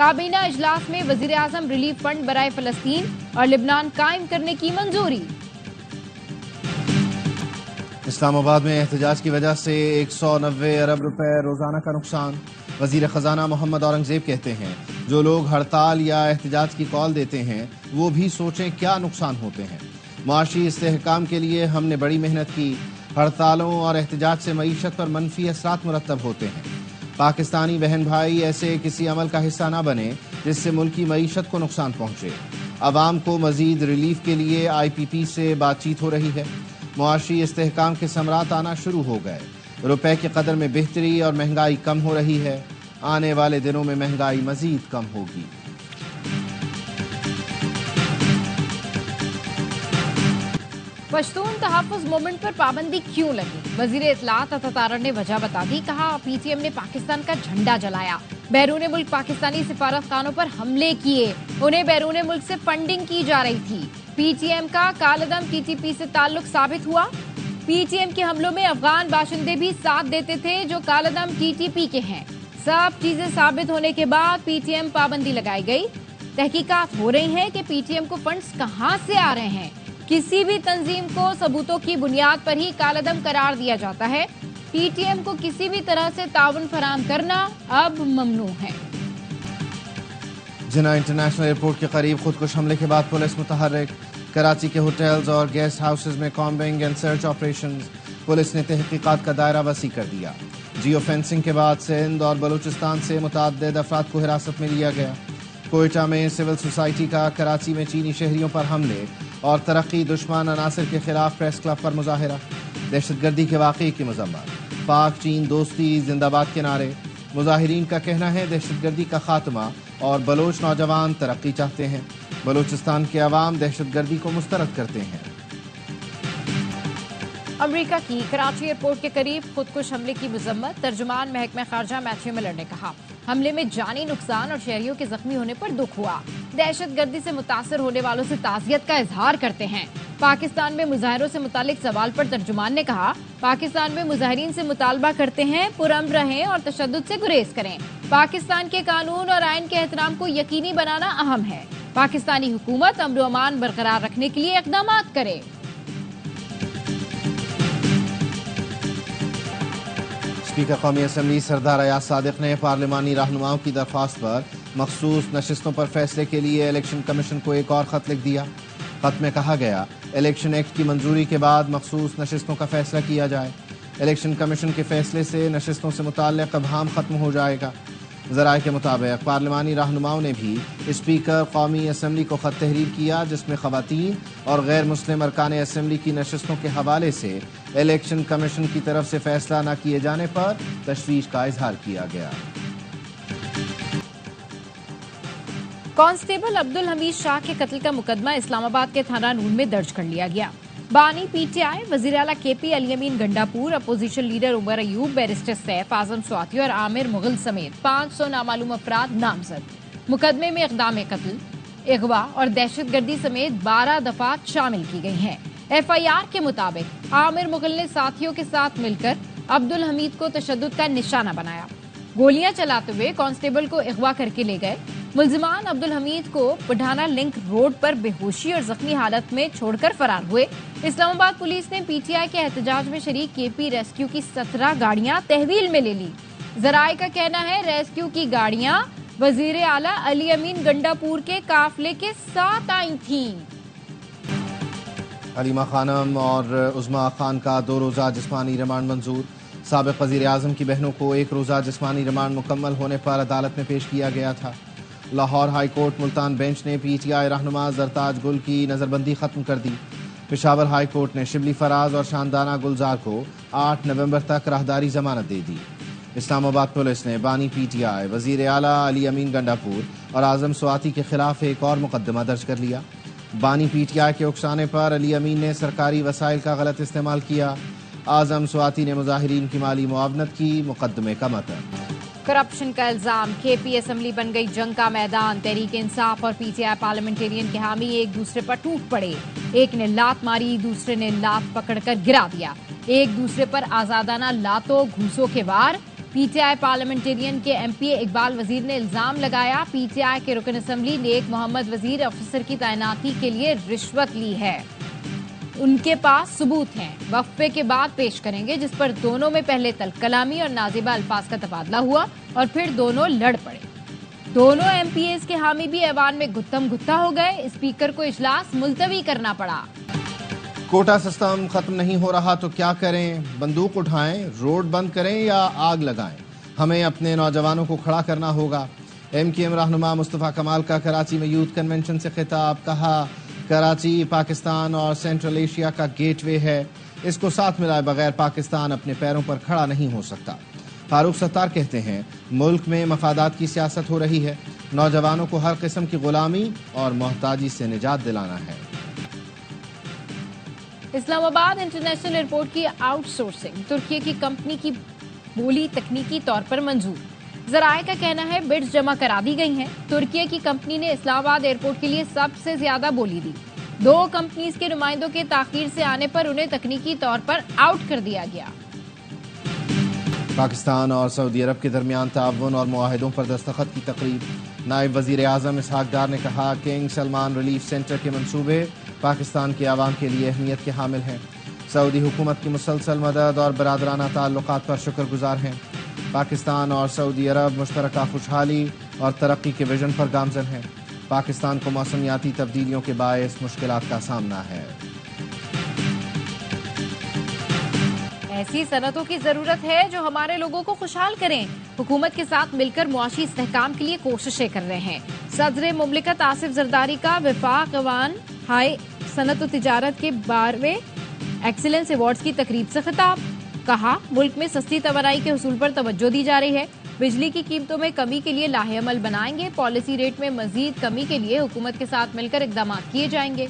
کابینہ اجلاس میں وزیر اعظم ریلیف فنڈ برائے فلسطین اور لبنان قائم کرنے کی منظوری۔ اسلام آباد میں احتجاج کی وجہ سے 190 ارب روپے روزانہ کا نقصان۔ وزیر خزانہ محمد اورنگزیب کہتے ہیں جو لوگ ہڑتال یا احتجاج کی کال دیتے ہیں وہ بھی سوچیں کیا نقصان ہوتے ہیں۔ معاشی استحکام کے لیے ہم نے بڑی محنت کی، ہڑتالوں اور احتجاج سے معیشت پر منفی اثرات مرتب ہوتے ہیں۔ پاکستانی بہن بھائی ایسے کسی عمل کا حصہ نہ بنے جس سے ملکی معیشت کو نقصان پہنچے۔ عوام کو مزید ریلیف کے لیے آئی پی پی سے بات چیت ہو رہی ہے۔ معاشی استحکام کے ثمرات آنا شروع ہو گئے، روپے کی قدر میں بہتری اور مہنگائی کم ہو رہی ہے۔ آنے والے دنوں میں مہنگائی مزید کم ہوگی۔ پشتون تحفظ موومنٹ پر پابندی کیوں لگی؟ وزیر اطلاعات عطا تارڑ نے وجہ بتا دی، کہا پی ٹی ایم نے پاکستان کا جھنڈا جلایا، بیرون ملک پاکستانی سفارت خانوں پر حملے کیے، انہیں بیرون ملک سے فنڈنگ کی جا رہی تھی۔ پی ٹی ایم کا کالعدم ٹی ٹی پی سے تعلق ثابت ہوا۔ پی ٹی ایم کے حملوں میں افغان باشندے بھی ساتھ دیتے تھے جو کالعدم ٹی ٹی پی کے ہیں۔ سب چیزیں ثابت ہونے کے بعد پی ٹی ایم پابندی لگائی گئی۔ تحقیقات ہو رہی ہیں کہ پی ٹی ایم کو فنڈز کہاں سے آ رہے ہیں۔ کسی بھی تنظیم کو ثبوتوں کی بنیاد پر ہی کالعدم قرار دیا جاتا ہے۔ پی ٹی ایم کو کسی بھی طرح سے تعاون فراہم کرنا اب ممنوع ہے۔ جناح انٹرنیشنل ایئرپورٹ کے قریب خودکش حملے کے بعد پولیس متحرک، کراچی کے ہوٹلز اور گیسٹ ہاؤسز میں کامبنگ اینڈ سرچ آپریشنز۔ پولیس نے تحقیقات کا دائرہ وسیع کر دیا۔ جیو فینسنگ کے بعد سندھ اور بلوچستان سے متعدد افراد کو حراست میں لیا گیا۔ کوئٹہ میں سول سوسائٹی کا کراچی میں چینی شہریوں پر حملے اور ترقی دشمن عناصر کے خلاف پریس کلب پر مظاہرہ۔ دہشت گردی کے واقعے کی مذمت، پاک چین دوستی زندہ باد کے نعرے۔ مظاہرین کا کہنا ہے دہشت گردی کا خاتمہ اور بلوچ نوجوان ترقی چاہتے ہیں۔ بلوچستان کے عوام دہشت گردی کو مسترد کرتے ہیں۔ امریکہ کی کراچی ایئرپورٹ کے قریب خودکش حملے کی مذمت، ترجمان محکمہ خارجہ میتھیو ملر نے کہا حملے میں جانی نقصان اور شہریوں کے زخمی ہونے پر دکھ ہوا۔ دہشت گردی سے متاثر ہونے والوں سے تعزیت کا اظہار کرتے ہیں۔ پاکستان میں مظاہروں سے متعلق سوال پر ترجمان نے کہا پاکستان میں مظاہرین سے مطالبہ کرتے ہیں پرامن رہیں اور تشدد سے گریز کریں۔ پاکستان کے قانون اور آئین کے احترام کو یقینی بنانا اہم ہے۔ پاکستانی حکومت امن و امان برقرار رکھنے کے لیے اقدامات کرے۔ اسپیکر قومی اسمبلی سردار ایاز صادق نے پارلیمانی رہنماؤں کی درخواست پر مخصوص نشستوں پر فیصلے کے لیے الیکشن کمیشن کو ایک اور خط لکھ دیا۔ خط میں کہا گیا الیکشن ایکٹ کی منظوری کے بعد مخصوص نشستوں کا فیصلہ کیا جائے۔ الیکشن کمیشن کے فیصلے سے نشستوں سے متعلق ابہام ختم ہو جائے گا۔ ذرائع کے مطابق پارلیمانی رہنماؤں نے بھی اسپیکر قومی اسمبلی کو خط تحریر کیا جس میں خواتین اور غیر مسلم ارکان اسمبلی کی نشستوں کے حوالے سے الیکشن کمیشن کی طرف سے فیصلہ نہ کیے جانے پر تشویش کا اظہار کیا گیا۔ کانسٹیبل عبدالحمید شاہ کے قتل کا مقدمہ اسلام آباد کے تھانہ نون میں درج کر لیا گیا۔ بانی پی ٹی آئی، وزیر اعلیٰ کے پی علی امین Gandapur, opposition leader Omar Ayub, barrister safe اعظم سواتی اور عامر مغل سمیت 500 نامعلوم افراد نامزد۔ مقدمے میں اقدام قتل، اغوا اور دہشت گردی سمیت 12 دفعات شامل کی گئی ہیں۔ ایف آئی آر کے مطابق عامر مغل نے ساتھیوں کے ساتھ مل کر عبدالحمید کو تشدد کا نشانہ بنایا، گولیاں چلاتے ہوئے کانسٹیبل کو اغوا کر کے لے گئے۔ ملزمان عبدالحمید کو پٹھانہ لنک روڈ پر بے ہوشی اور زخمی حالت میں چھوڑ کر فرار ہوئے۔ اسلام آباد پولیس نے پی ٹی آئی کے احتجاج میں شریک کے پی ریسکیو کی 17 گاڑیاں تحویل میں لے لی۔ ذرائع کا کہنا ہے ریسکیو کی گاڑیاں وزیر اعلیٰ علی امین گنڈاپور کے قافلے کے ساتھ آئی تھیں۔ علیمہ خانم اور عظما خان کا 2 روزہ جسمانی ریمانڈ منظور۔ سابق وزیر اعظم کی بہنوں کو 1 روزہ جسمانی ریمانڈ مکمل ہونے پر عدالت میں پیش کیا گیا تھا۔ Lahore high court Multan bench نے پی ٹی آئی رہنما زرتاج گل کی نظر بندی ختم کر دی۔ پشاور ہائی کورٹ نے شبلی فراز اور شاندانہ گلزار کو 8 نومبر تک راہداری ضمانت دے دی۔ اسلام آباد پولیس نے بانی پی ٹی آئی، وزیر اعلیٰ علی امین گنڈاپور اور اعظم سواتی کے خلاف ایک اور مقدمہ درج کر لیا۔ بانی پی ٹی آئی کے اکسانے پر علی امین نے سرکاری وسائل کا غلط استعمال کیا، اعظم سواتی نے مظاہرین کی مالی معاونت کی، مقدمے کا متن۔ کرپشن کا الزام، کے پی اسمبلی بن گئی جنگ کا میدان، تحریک انصاف اور پی ٹی آئی پارلیمنٹرین کے حامی ایک دوسرے پر ٹوٹ پڑے، ایک نے لات ماری، دوسرے نے لات پکڑ کر گرا دیا، ایک دوسرے پر آزادانہ لاتوں گھوسوں کے وار، پی ٹی آئی پارلیمنٹرین کے ایم پی اے اقبال وزیر نے الزام لگایا پی ٹی آئی کے رکن اسمبلی نیک محمد وزیر آفیسر کی تعیناتی کے لیے رشوت لی ہے. ان کے پاس ثبوت ہیں، وقفے کے بعد پیش کریں گے، جس پر دونوں میں پہلے تلخ کلامی اور نازیبہ الفاظ کا تبادلہ ہوا اور پھر دونوں لڑ پڑے. دونوں ایم پی ایز کے حامی بھی ایوان میں گتم گتا ہو گئے. اسپیکر کو اجلاس ملتوی کرنا پڑا. کوٹا سسٹم ختم نہیں ہو رہا تو کیا کریں؟ بندوق اٹھائیں، روڈ بند کریں یا آگ لگائیں؟ ہمیں اپنے نوجوانوں کو کھڑا کرنا ہوگا. ایم کیو ایم رہنما مصطفیٰ کمال کا کراچی میں یوتھ کنونشن سے خطاب. کہا کراچی پاکستان اور سینٹرل ایشیا کا گیٹ وے ہے، اس کو ساتھ ملائے بغیر پاکستان اپنے پیروں پر کھڑا نہیں ہو سکتا. فاروق ستار کہتے ہیں ملک میں مفادات کی سیاست ہو رہی ہے، نوجوانوں کو ہر قسم کی غلامی اور محتاجی سے نجات دلانا ہے. اسلام آباد انٹرنیشنل ایئرپورٹ کی آؤٹ سورسنگ ترکی کی کمپنی کی بولی تکنیکی طور پر منظور. ذرائع کا کہنا ہے بڈز جمع کرا دی گئی ہیں. ترکی کی کمپنی نے اسلام آباد ایئرپورٹ کے لیے سب سے زیادہ بولی دی. 2 کمپنیز کے نمائندوں کے تاخیر سے آنے پر انہیں تکنیکی طور پر آؤٹ کر دیا گیا. پاکستان اور سعودی عرب کے درمیان تعاون اور معاہدوں پر دستخط کی تقریب. نائب وزیر اعظم اسحاق ڈار نے کہا کنگ سلمان ریلیف سینٹر کے منصوبے پاکستان کے عوام کے لیے اہمیت کے حامل ہیں. سعودی حکومت کی مسلسل مدد اور برادرانہ تعلقات پر شکر گزار ہیں. پاکستان اور سعودی عرب مشترکہ خوشحالی اور ترقی کے ویژن پر گامزن ہیں. پاکستان کو موسمیاتی تبدیلیوں کے باعث مشکلات کا سامنا ہے. ایسی صنعتوں کی ضرورت ہے جو ہمارے لوگوں کو خوشحال کریں. حکومت کے ساتھ مل کر معاشی استحکام کے لیے کوششیں کر رہے ہیں. صدر مملکت آصف زرداری کا وفاق ایوان ہائی صنعت و تجارت کے 12ویں ایکسیلنس ایوارڈز کی تقریب سے خطاب. کہا ملک میں سستی توانائی کے حصول پر توجہ دی جا رہی ہے. بجلی کی قیمتوں میں کمی کے لیے لاہے عمل بنائیں گے. پالیسی ریٹ میں مزید کمی کے لیے حکومت کے ساتھ مل کر اقدامات کیے جائیں گے.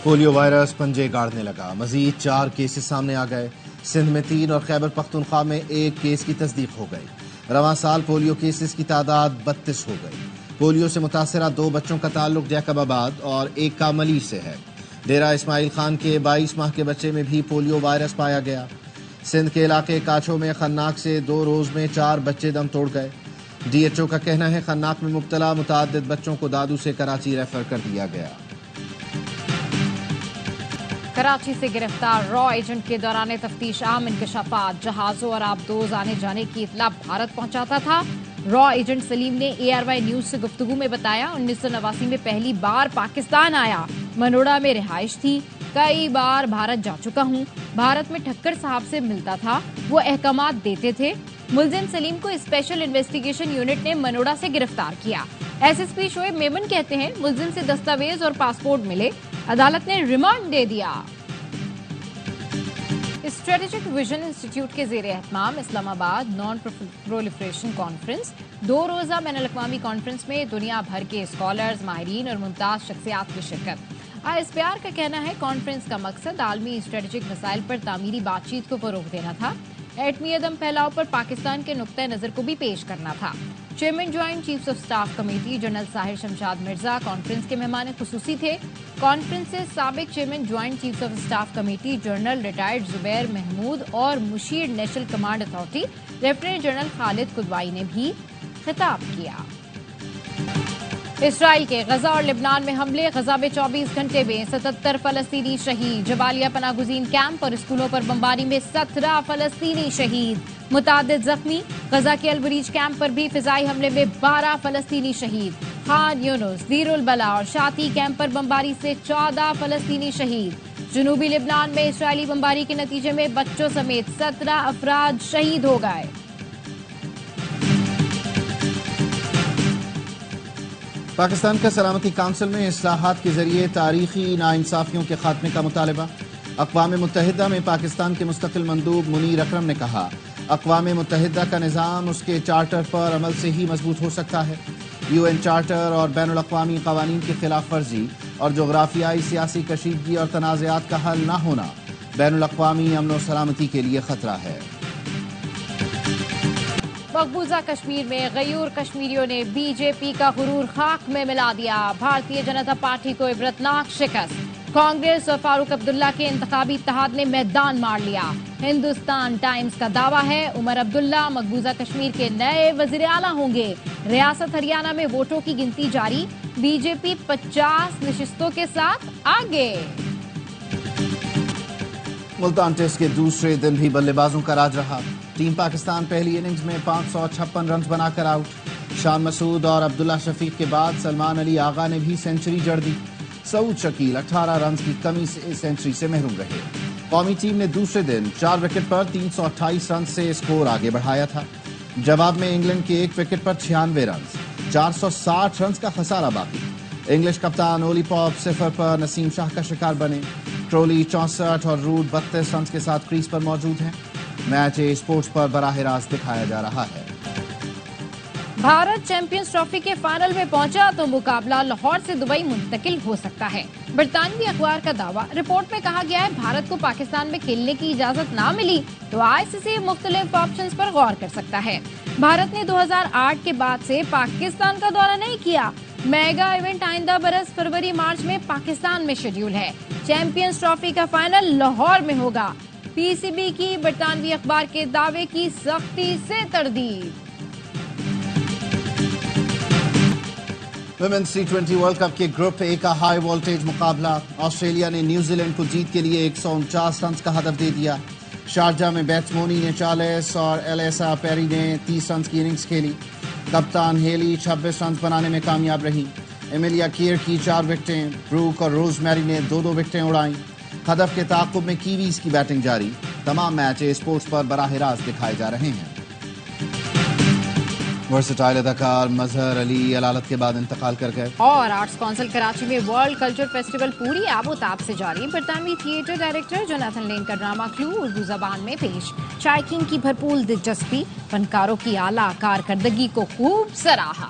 پولیو وائرس پنجے گاڑنے لگا. مزید 4 کیسز سامنے آ گئے. سندھ میں 3 اور خیبر پختونخوا میں 1 کیس کی تصدیق ہو گئی. رواں سال پولیو کیسز کی تعداد 32 ہو گئی. پولیو سے متاثرہ 2 بچوں کا تعلق جیکب آباد اور 1 کا ملی سے ہے. ڈیرہ اسماعیل خان کے 22 ماہ کے بچے میں بھی پولیو وائرس پایا گیا. سندھ کے علاقے کاچھو میں خناق سے 2 روز میں 4 بچے دم توڑ گئے. ڈی ایچ او کا کہنا ہے خناق میں مبتلا متعدد بچوں کو دادو سے کراچی ریفر کر دیا گیا. کراچی سے گرفتار را ایجنٹ کے دوران تفتیش عام انکشافات. جہازوں اور آبدوز آنے جانے کی اطلاع بھارت پہنچاتا تھا. را ایجنٹ سلیم نے اے آر وائی نیوز سے گفتگو میں بتایا 1989 میں پہلی بار پاکستان آیا. منوڑا میں رہائش تھی. کئی بار بھارت جا چکا ہوں. بھارت میں ٹھکر صاحب سے ملتا تھا، وہ احکامات دیتے تھے. ملزم سلیم کو اسپیشل انویسٹیگیشن یونٹ نے منوڑا سے گرفتار کیا. S S P Shoaib Memon کہتے ہیں ملزم سے دستاویز اور پاسپورٹ ملے، عدالت نے ریمانڈ دے دیا. اسٹریٹجک ویژن انسٹیٹیوٹ کے زیر اہتمام اسلام آباد نان پرولیفریشن کانفرنس 2 روزہ بین الاقوامی کانفرنس میں دنیا بھر کے اسکالرز، ماہرین اور ممتاز شخصیات کی شرکت. آئس پیار کا کہنا ہے کانفرنس کا مقصد عالمی اسٹریٹجک مسائل پر تعمیری بات چیت کو فروغ دینا تھا. ایٹمی عدم پھیلاؤ پر پاکستان کے نقطہ نظر کو بھی پیش کرنا تھا. Chairman joint chiefs of staff committee general Sahir Shamshad Mirza conference کے مہمان خصوصی تھے. کانفرنس سے سابق chairman joint chiefs of staff committee general retired Zubair Mahmood اور مشیر national command authority lieutenant general Khalid Kidwai نے بھی خطاب کیا. اسرائیل کے غزہ اور لبنان میں حملے. غزہ میں 24 گھنٹے میں 77 فلسطینی شہید. جبالیہ پناہ گزین کیمپ اور اسکولوں پر بمباری میں 17 فلسطینی شہید، متعدد زخمی. غزہ کے البریج کیمپ پر بھی فضائی حملے میں 12 فلسطینی شہید. خان یونس، دیر البلا اور شاتی کیمپ پر بمباری سے 14 فلسطینی شہید. جنوبی لبنان میں اسرائیلی بمباری کے نتیجے میں بچوں سمیت 17 افراد شہید ہو گئے. پاکستان کا سلامتی کونسل میں اصلاحات کے ذریعے تاریخی ناانصافیوں کے خاتمے کا مطالبہ. اقوام متحدہ میں پاکستان کے مستقل مندوب منیر اکرم نے کہا اقوام متحدہ کا نظام اس کے چارٹر پر عمل سے ہی مضبوط ہو سکتا ہے. یو این چارٹر اور بین الاقوامی قوانین کی خلاف ورزی اور جغرافیائی سیاسی کشیدگی اور تنازعات کا حل نہ ہونا بین الاقوامی امن و سلامتی کے لیے خطرہ ہے. مقبوضہ کشمیر میں غیور کشمیریوں نے بی جے پی کا غرور خاک میں ملا دیا، بھارتیہ جنتا پارٹی کو عبرتناک شکست، کانگریس اور فاروق عبداللہ کے انتخابی اتحاد نے میدان مار لیا۔ ہندوستان ٹائمز کا دعویٰ ہے عمر عبداللہ مقبوضہ کشمیر کے نئے وزیر اعلیٰ ہوں گے۔ ریاست ہریانہ میں ووٹوں کی گنتی جاری، بی جے پی 50 نشستوں کے ساتھ آگے۔ ملتان ٹیسٹ کے دوسرے دن بھی بلے بازوں کا راج رہا، ٹیم پاکستان پہلی اننگز میں 556 رنز بنا کر آؤٹ۔ شان مسعود اور عبداللہ شفیق کے بعد سلمان علی آغا نے بھی سینچری جڑ دی، سعود شکیل 18 رنز کی کمی سے سینچری سے محروم رہے۔ قومی ٹیم نے دوسرے دن 4 وکٹ پر 328 رنز سے اسکور آگے بڑھایا تھا۔ جواب میں انگلینڈ کے 1 وکٹ پر 96 رنز، 460 رنز کا خسارہ باقی۔ انگلش کپتان اولی پاپ 0 پر نسیم شاہ کا شکار بنے، کرولی 64 اور روڈ 32 رنز کے ساتھ کریز پر موجود ہیں۔ میچ اسپورٹس پر براہ راست دکھایا جا رہا ہے۔ بھارت چیمپئنز ٹرافی کے فائنل میں پہنچا تو مقابلہ لاہور سے دبئی منتقل ہو سکتا ہے، برطانوی اخبار کا دعویٰ۔ رپورٹ میں کہا گیا ہے بھارت کو پاکستان میں کھیلنے کی اجازت نہ ملی تو آئی سی سی مختلف آپشنز پر غور کر سکتا ہے۔ بھارت نے 2008 کے بعد سے پاکستان کا دورہ نہیں کیا۔ میگا ایونٹ آئندہ برس فروری مارچ میں پاکستان میں شیڈول ہے۔ چیمپئنز ٹرافی کا فائنل لاہور میں ہوگا۔ پی سی بی کی برطانوی اخبار کے دعوے کی سختی سے تردید۔ ویمنز ٹی20 ورلڈ کپ کے گروپ اے کا ہائی وولٹیج مقابلہ، آسٹریلیا نے نیوزی لینڈ کو جیت کے لیے 149 رنز کا ہدف دے دیا۔ شارجہ میں بیٹسمونی نے 40 اور ایلیسا پیری نے 30 رنز کی اننگز کھیلی۔ کپتان ہیلی 26 رنز بنانے میں کامیاب رہی۔ ایملیا کیئر کی 4 وکٹیں، بروک اور روز میری نے 2 وکٹیں اڑائیں۔ ہدف کے تعاقب میں کیویز کی بیٹنگ جاری، تمام میچ اسپورٹس پر براہ راست دکھائے جا رہے ہیں۔ ورسٹائل اداکار مظہر علی علالت کے بعد انتقال کر گئے۔ اور آرٹس کونسل کراچی میں ورلڈ کلچر فیسٹیول پوری آب و تاب سے جاری، برطانوی تھیٹر ڈائریکٹر جوناتھن لین کا ڈرامہ کلو اردو زبان میں پیش، شائقین کی بھرپور دلچسپی، فنکاروں کی اعلیٰ کارکردگی کو خوب سراہا۔